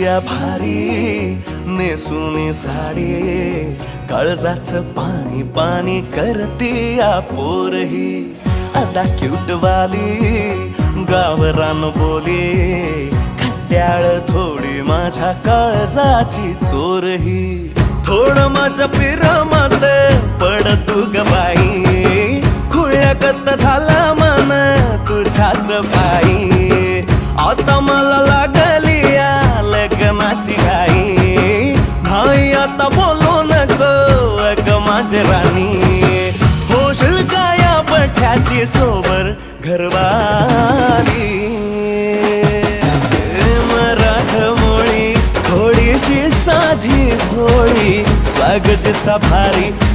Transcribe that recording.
या भारी नेसुनी साडी, काळजाच पाणी पाणी करती या पोरही. आता क्यूट वाली गावरान बोली, खट्याळ थोडी माझ्या काळजाची चोरही. थोडं माझ्या पिरामध्ये पड तू ग बाई, खुळ्यागत झाला मन तुझ्याच पायी. आता मला लागली या लग्नाची घाई, नाही आता बोलू नको अग माझी राणी. होशील का या पठ्याची सोबर घरवाली. मराठमोळी थोडीशी साधी भोळी, स्वागताचा भारी